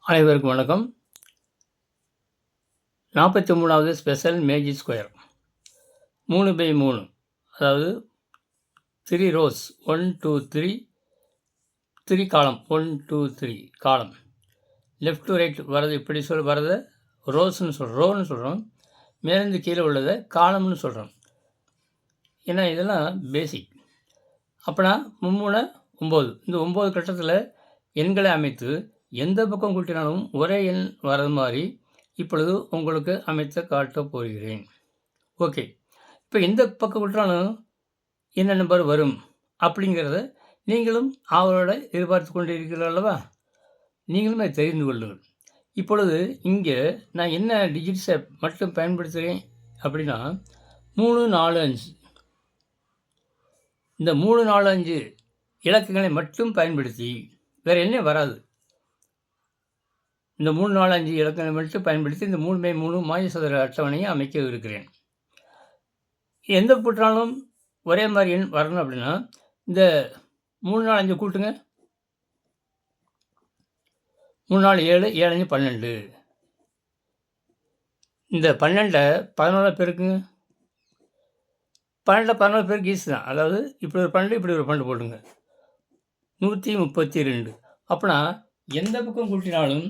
அனைவருக்கும் வணக்கம். 43வது special magic square 3/3, அதாவது 3 ரோஸ் 1, 2, 3, 3 காலம் 1, 2, 3 காலம். லெஃப்ட் டு ரைட் வரது இப்படி வரதை ரோஸ்ன்னு சொல்கிறோம். மேலேருந்து கீழே உள்ளதை காலம்னு சொல்கிறோம். ஏன்னா இதெல்லாம் பேசிக். அப்போனா 3 9. இந்த 9 கட்டத்தில் எண்களை அமைத்து எந்த பக்கம் கூட்டினாலும் ஒரே எண் வர்றது மாதிரி இப்பொழுது உங்களுக்கு அமைத்து காட்டப் போகிறேன். ஓகே, இப்போ எந்த பக்கம் கூட்டினாலும் என்ன நம்பர் வரும் அப்படிங்கிறத நீங்களும் அவரோட எதிர்பார்த்து கொண்டு இருக்கிறீர்கள் அல்லவா? நீங்களுமே தெரிந்து கொள்ளுங்கள். இப்பொழுது இங்கே நான் என்ன டிஜிட்ஸை மட்டும் பயன்படுத்துகிறேன் அப்படின்னா 3, 4, 5. இந்த 3, 4, 5 இலக்கங்களை மட்டும் பயன்படுத்தி வேறு என்ன வராது. இந்த 3, 4, 5 இலக்கங்களை மட்டும் பயன்படுத்தி இந்த 3/3 மாயசதுர அட்டவணையை அமைக்க இருக்கிறேன். எந்த கூட்டினாலும் ஒரே மாதிரி எண் வரணும் அப்படின்னா இந்த 3, 4, 5 கூட்டுங்க. 3, 4, 7, 7, 5, 12. இந்த 12 11 பெருக்குங்க. 11 பேருக்கு ஈஸி தான். அதாவது இப்படி ஒரு 12, இப்படி ஒரு 12 போட்டுங்க. 132. அப்படின்னா எந்த பக்கம் கூட்டினாலும்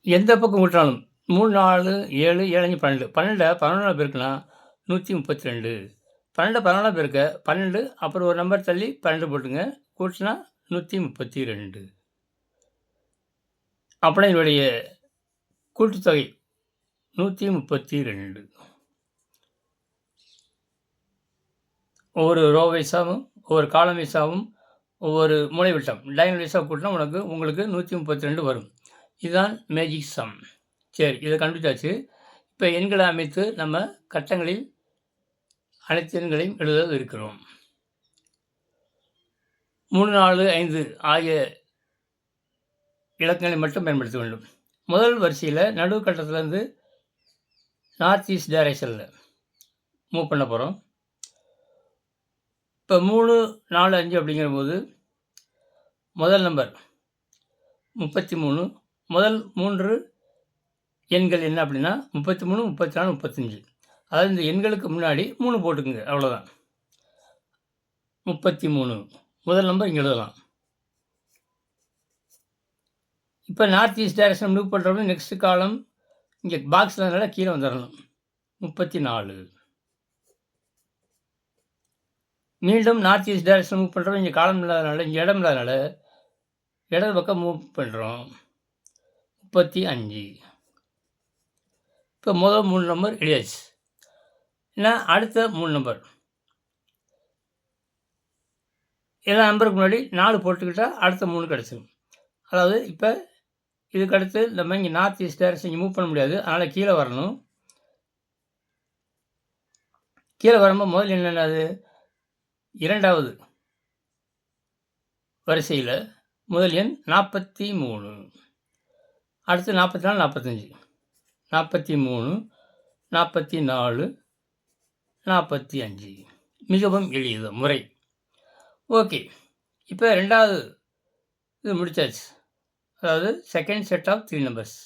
எந்த பக்கம் கூட்டினாலும் 3, 4, 7, 7, 5, 12. 12 11 பெருக்குனா 132. 12 11 பெருக்க 12, அப்புறம் ஒரு நம்பர் தள்ளி 12 போட்டுங்க. கூட்டினா 132. அப்படின்னா என்னுடைய கூட்டுத்தொகை 132. ஒவ்வொரு ரோ வைஸாகவும் ஒவ்வொரு காலம் வைஸாகவும் ஒவ்வொரு மூலை விட்டம் டைனல் வைஸாக கூட்டினா உங்களுக்கு 132 வரும். இதுதான் மேஜிக் சம். சரி, இதை கண்டுபிடிச்சாச்சு. இப்போ எண்களை அமைத்து நம்ம கட்டங்களில் அனைத்து எண்களையும் எழுத இருக்கிறோம். 3, 4, 5 ஆகிய இலக்கங்களை மட்டும் பயன்படுத்த வேண்டும். முதல் வரிசையில் நடுவு கட்டத்திலேருந்து நார்த் ஈஸ்ட் டைரக்ஷனில் மூவ் பண்ண போகிறோம். இப்போ 3, 4, 5 அப்படிங்கிற போது முதல் நம்பர் 33. முதல் 3 எண்கள் என்ன அப்படின்னா 33, 34, 35. அதாவது இந்த எண்களுக்கு முன்னாடி 3 போட்டுக்குங்க, அவ்வளோதான். 33 முதல் நம்பர் இங்கே எழுதலாம். இப்போ நார்த் ஈஸ்ட் டைரக்ஷன் மூவ் பண்ணுறப்ப நெக்ஸ்ட் காலம் இங்கே பாக்ஸில் இருந்தாலும் கீழே வந்துடணும். 34. மீண்டும் நார்த் ஈஸ்ட் டைரக்ஷன் மூவ் பண்ணுறோம். இங்கே காலம் இல்லாதனால, இங்கே இடம் இல்லாதனால இடது பக்கம் மூவ் பண்ணுறோம். 35. இப்போ முதல் 3 நம்பர் எழுதியாச்சு. ஏன்னா அடுத்த 3 நம்பர் எல்லா நம்பருக்கு முன்னாடி 4 போட்டுக்கிட்டால் அடுத்த 3 கிடச்சிடும். அதாவது இப்போ இதுக்கு அடுத்து நம்ம இங்கே நார்த் ஈஸ்ட் டைரக்ஷன் இங்கே மூவ் பண்ண முடியாது, அதனால் கீழே வரணும். கீழே வரும்போது முதல் என்னென்னது இரண்டாவது வரிசையில் முதல் எண் 43. அடுத்து 44, 45. 43, 44, 45. மிகவும் எளியது முறை. ஓகே, இப்போ ரெண்டாவது இது முடிச்சாச்சு. அதாவது செகண்ட் செட் ஆஃப் 3 நம்பர்ஸ்.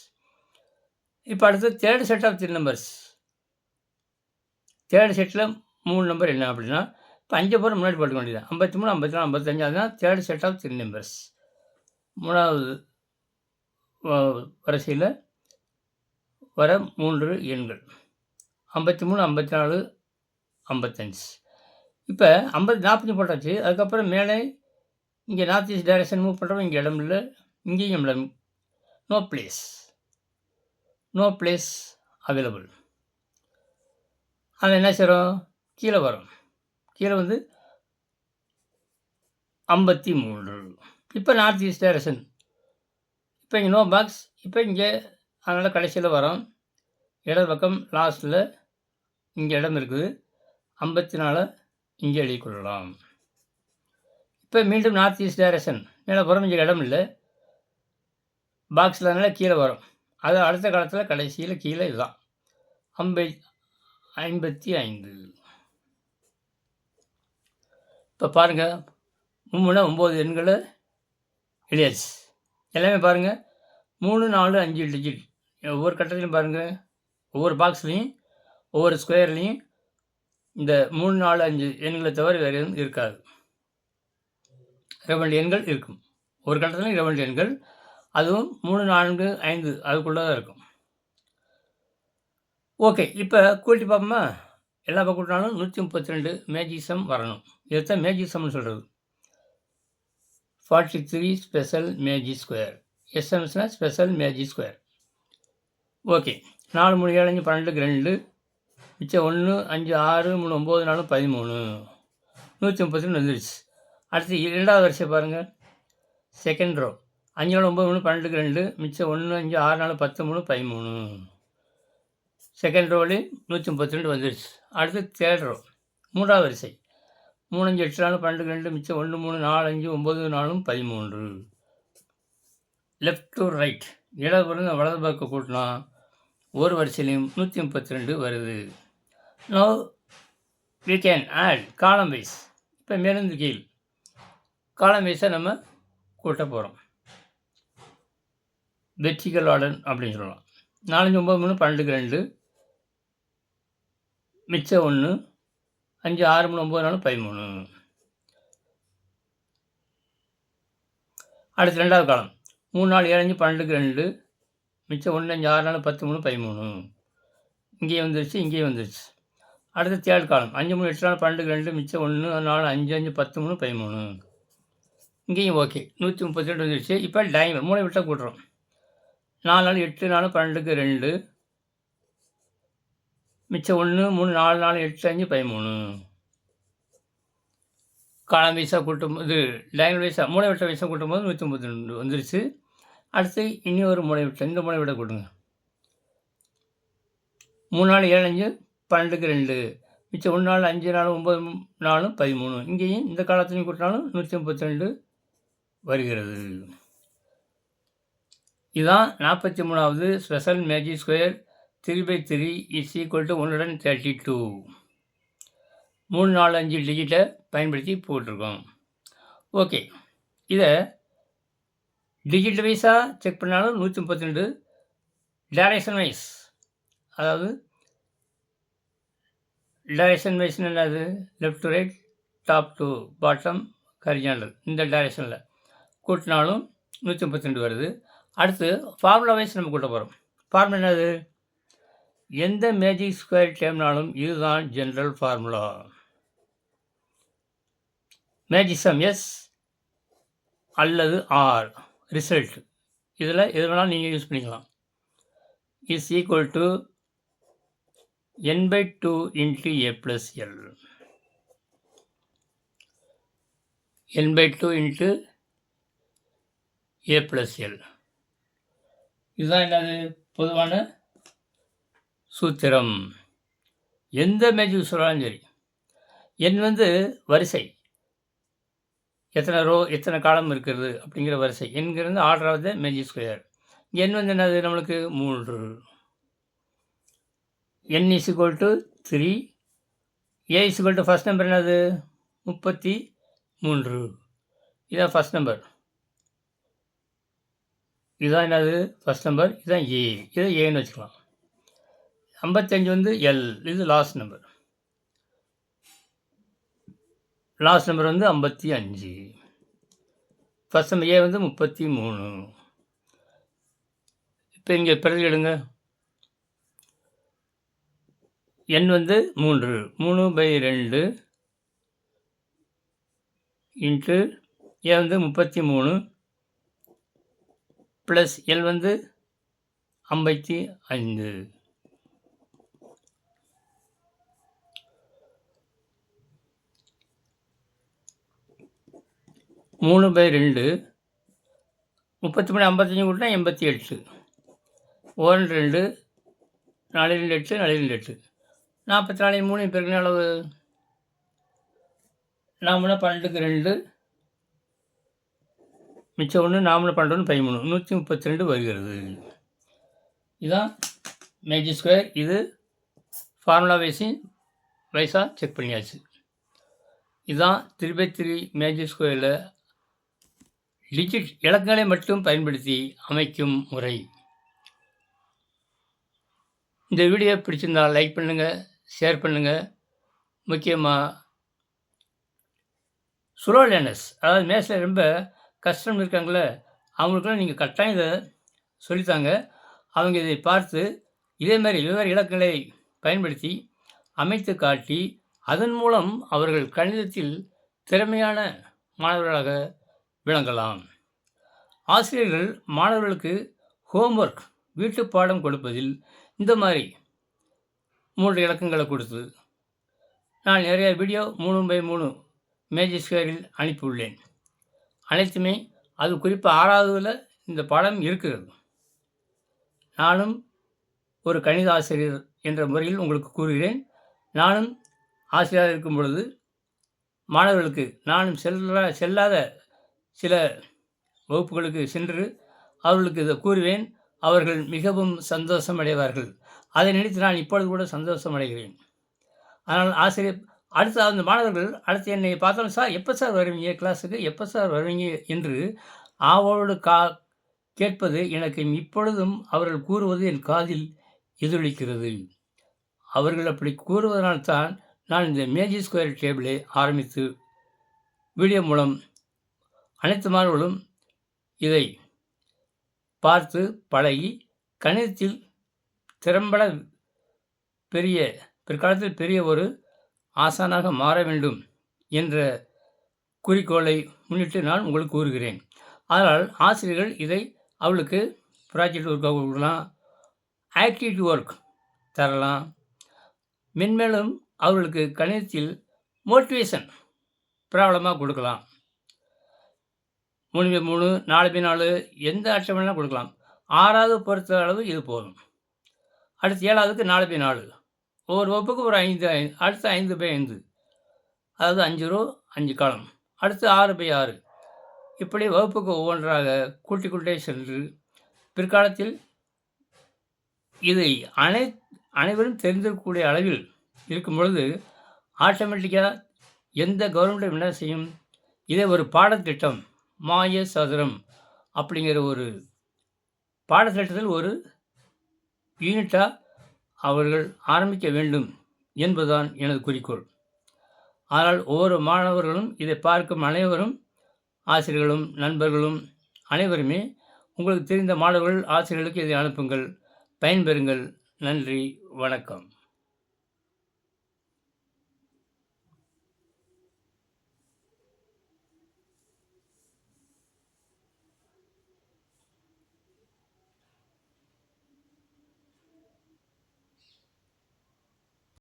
இப்போ அடுத்து third set of 3 numbers. Third செட்டில் 3 நம்பர் என்ன அப்படின்னா இப்போ 5 பேர் முன்னாடி போட்டுக்க வேண்டியது 53, 54, 55. அதுதான் தேர்ட் செட் ஆஃப் 3 நம்பர்ஸ். மூணாவது வரிசையில் வர 3 எண்கள் 53, 54, 55. இப்போ 45 போட்டாச்சு. அதுக்கப்புறம் மேலே இங்கே நார்த் ஈஸ்ட் டைரக்ஷன் மூவ் பண்ணுறோம். இங்கே இடம் இல்லை, இங்கேயும் இடம். No place available. அது என்ன செய்கிறோம், கீழே வரும். கீழே வந்து 53. இப்போ நார்த் ஈஸ்ட் டைரக்ஷன். இப்போ இங்கே நோ பாக்ஸ். இப்போ இங்கே அதனால் கடைசியில் வரோம். இடது பக்கம் லாஸ்ட்டில் இங்கே இடம் இருக்குது. 54 இங்கே எழுதிக்கொள்ளலாம். இப்போ மீண்டும் நார்த் ஈஸ்ட் டைரக்ஷன் மேலே போகிறோம். இங்கே இடம் இல்லை, பாக்ஸில் அதனால் கீழே வரும். அது அடுத்த காலத்தில் கடைசியில் கீழே இதுதான் 55. இப்போ பாருங்கள், 3 9 எண்களை எலியாஸ் எல்லாமே பாருங்கள் 3, 4, 5 டிஜிட். ஒவ்வொரு கட்டத்திலையும் பாருங்கள், ஒவ்வொரு பாக்ஸ்லேயும் ஒவ்வொரு ஸ்கொயர்லேயும் இந்த 3, 4, 5 எண்களை தவிர வேறு எதுவும் இருக்காது. 2 எண்கள் இருக்கும். ஒரு கட்டத்திலையும் 2 எண்கள், அதுவும் 3, 4, 5 அதுக்குள்ளே தான் இருக்கும். ஓகே, இப்போ கூட்டி பார்ப்போமா? எல்லா பக்கம் கூட்டினாலும் 132 மேஜிசம் வரணும். இதைத்தான் மேஜிசம்னு சொல்கிறது. 43 ஸ்பெஷல் மேஜி ஸ்கொயர். எஸ்எம்ஸ்னா ஸ்பெஷல் மேஜி ஸ்கொயர். ஓகே, 4, 3, 7, 5, 12க்கு 2, மிச்சம் 1, 5, 6, 3, 9, 4, 13. 132 வந்துடுச்சு. அடுத்து 2வது வரிசை பாருங்கள், செகண்ட் ரோ. 5, 4, 9, 3, 12க்கு 2, மிச்சம் 1, 5, 6, 4, 10, 3, 13. செகண்ட் ரோலையும் 132 வந்துடுச்சு. அடுத்து தேர்ட் ரோ, 3வது வரிசை. 3, 5, 8, 4, 12க்கு 2, மிச்சம் 1, 3, 4, 5, 9, 4, 13. லெஃப்ட் டு ரைட், இடதுபுறம் வலது பக்கம் கூட்டினா ஒரு வரிசையிலையும் 132 வருது. No we can add column wise. இப்போ மேலிருந்து கீழ் காலம் வைஸை நம்ம கூட்ட போகிறோம். வெர்டிகல் ஆர்டர் அப்படின்னு சொல்லலாம். 4, 5, 9, 3, 12க்கு 2, மிச்சம் 1, 5, 6, 3, 9, 4, 13. அடுத்து 2வது காலம். 3, 4, 7, 5, 12க்கு 2, மிச்சம் 1, 5, 6, 4, 10, 3, 13. இங்கேயும் வந்துருச்சு, இங்கேயும் வந்துருச்சு. அடுத்து தேர்ட் காலம். 5, 3, 8, 4, 12க்கு 2, மிச்சம் 1, 4, 5, 5, 10, 3, 13. இங்கேயும் ஓகே, 132 வந்துருச்சு. இப்போ டைம் மூளை விட்டால் கூட்டுறோம். 4, 4, 8, 4, 12க்கு 2, மிச்சம் 1, 3, 4, 4, 8, 5, 13. காலம் வைஸாக கூட்டும் போது, டைனல் வைஸாக மூளை விட்ட வைஸாக கூட்டும் போது 132 வந்துருச்சு. அடுத்து இனி ஒரு மூளை விட்ட, இந்த மூளை விட கூட்டுங்க. 3, 4, 7, 5, 12க்கு 2, மிச்சம் 1, 4, 5, 4, 9, 4, 13. இங்கேயும் இந்த காலத்துலையும் கூட்டினாலும் 132 வருகிறது. இதுதான் 43வது special magic square. 3/3 is equal to 132. 3, 4, 5 டிஜிட்டை பயன்படுத்தி போட்டிருக்கோம். ஓகே, இதை டிஜிட் வைஸாக செக் பண்ணாலும் 132, டைரக்ஷன் வைஸ், அதாவது டைரக்ஷன் வைஸ்னு என்னது, left to right, top to bottom, horizontal, இந்த டைரக்ஷனில் கூட்டினாலும் 132 வருது. அடுத்து ஃபார்முலா வைஸ் நம்ம கூட்ட போகிறோம். ஃபார்முலா என்னது? எந்த மேஜிக் ஸ்கொயர் டேம்னாலும் இதுதான் ஜென்ரல் ஃபார்முலா. மேஜிசம் எஸ் அல்லது ஆர் ரிசல்ட், இதில் எது வேணாலும் நீங்கள் யூஸ் பண்ணிக்கலாம். Is equal to n/2 into a + l. n/2 into a + l. இதுதான் என்னது பொதுவான சூத்திரம். எந்த மேஜிக் சொல்லாலும் சரி, n வந்து வரிசை, எத்தனை ரோ எத்தனை காலம் இருக்கிறது அப்படிங்கிற வரிசை. என்கிறது order of the magic square. n வந்து என்னது நம்மளுக்கு 3. n is equal to 3. a is equal to first number என்னது 33. இதுதான் ஃபஸ்ட் நம்பர். இதுதான் என்னது ஃபஸ்ட் நம்பர். இதுதான் ஏ, இதை ஏன்னு வச்சுக்கலாம். 55 வந்து எல், இது லாஸ்ட் நம்பர். லாஸ்ட் நம்பர் வந்து 55. ஃபஸ்ட் நம்பர் ஏ வந்து 33. இப்போ இங்கே பிறகு எடுங்க. n வந்து 3, 3/2 இன்ட்டு ஏ வந்து 33 ப்ளஸ் எல் வந்து 55. மூணு பை 2 33 55 கூட்டினா 88. 1 2 4 2 8 4 2 8 44 3 பெருக்கின அளவு நாமளா 12க்கு 2, மிச்சம் 1, நாமளா 12 13, 132 வருகிறது. இதுதான் மேஜிக் ஸ்கொயர். இது ஃபார்முலா வைஸாக செக் பண்ணியாச்சு. இதுதான் 3/3 மேஜிக் ஸ்கொயரில் டிஜிட் இலக்கங்களை மட்டும் பயன்படுத்தி அமைக்கும் முறை. இந்த வீடியோ பிடிச்சிருந்தா லைக் பண்ணுங்கள், ஷேர் பண்ணுங்கள். முக்கியமாக ஸ்லோ லேர்னர்ஸ், அதாவது மேத்ஸில் ரொம்ப கஷ்டம் இருக்காங்களே, அவங்களுக்குலாம் நீங்கள் கட்டாயம் இதை சொல்லித்தாங்க. அவங்க இதை பார்த்து இதே மாதிரி வெவ்வேறு இலக்கங்களை பயன்படுத்தி அமைத்து காட்டி, அதன் மூலம் அவர்கள் கணிதத்தில் திறமையான மாணவர்களாக விளங்கலாம். ஆசிரியர்கள் மாணவர்களுக்கு ஹோம்ஒர்க், வீட்டு பாடம் கொடுப்பதில் இந்த மாதிரி 3 இலக்கங்களை கொடுத்து நான் நிறைய வீடியோ 3x3 மேஜிக் ஸ்கொயரில் அனுப்பியுள்ளேன். அனைத்துமே அது குறிப்பாக 6வதுல இந்த பாடம் இருக்கிறது. நானும் ஒரு கணித ஆசிரியர் என்ற முறையில் உங்களுக்கு கூறுகிறேன். நானும் ஆசிரியராக இருக்கும் பொழுது மாணவர்களுக்கு நானும் செல்லாத சில வகுப்புகளுக்கு சென்று அவர்களுக்கு இதை கூறுவேன். அவர்கள் மிகவும் சந்தோஷம் அடைவார்கள். அதை நினைத்து நான் இப்பொழுது கூட சந்தோஷம் அடைகிறேன். அதனால் ஆசிரியர் அடுத்து அந்த மாணவர்கள் அடுத்து என்னை பார்த்தாலும், சார் எப்போ சார் வருவீங்க கிளாஸுக்கு, எப்போ சார் வருவீங்க என்று ஆவலோடு கேட்பது எனக்கு இப்பொழுதும் அவர்கள் கூறுவது என் காதில் எதிரொலிக்கிறது. அவர்கள் அப்படி கூறுவதனால்தான் நான் இந்த மேஜிக் ஸ்கொயர் டேபிளை ஆரம்பித்து வீடியோ மூலம் அனைத்து மாணவர்களும் இதை பார்த்து பழகி கணிதத்தில் திறம்பட பிற்காலத்தில் பெரிய ஒரு ஆசானாக மாற வேண்டும் என்ற குறிக்கோளை முன்னிட்டு நான் உங்களுக்கு கூறுகிறேன். அதனால் ஆசிரியர்கள் இதை அவளுக்கு ப்ராஜெக்ட் ஒர்க்காக கொடுக்கலாம், ஆக்டிவிட்டி ஒர்க் தரலாம். மென்மேலும் அவர்களுக்கு கணிதத்தில் மோட்டிவேஷன் ப்ராப்ளமாக கொடுக்கலாம். 3x3, 4x4 எந்த அட்டவணைலாம் கொடுக்கலாம். 6வது பொறுத்த அளவு இது போதும். அடுத்து 7வதுக்கு 4x4, ஒவ்வொரு வகுப்புக்கு ஒரு 5, அடுத்து 5x5, அதாவது 5 ரோ 5 காலம், அடுத்து 6x6. இப்படி வகுப்புக்கு ஒவ்வொன்றாக கூட்டிக்கொண்டே சென்று பிற்காலத்தில் இதை அனைவரும் தெரிந்திருக்கக்கூடிய அளவில் இருக்கும் பொழுது ஆட்டோமேட்டிக்காக எந்த கவர்மெண்ட்டும் என்ன செய்யும், இதை ஒரு பாடத்திட்டம், மாய சதுரம் அப்படிங்கிற ஒரு பாடத்திட்டத்தில் ஒரு யூனிட்டாக அவர்கள் ஆரம்பிக்க வேண்டும் என்பதுதான் எனது குறிக்கோள். ஆனால் ஒவ்வொரு மாணவர்களும் இதை பார்க்கும் அனைவரும், ஆசிரியர்களும் நண்பர்களும் அனைவருமே உங்களுக்கு தெரிந்த மாணவர்கள் ஆசிரியர்களுக்கு இதை அனுப்புங்கள், பயன்பெறுங்கள். நன்றி, வணக்கம்.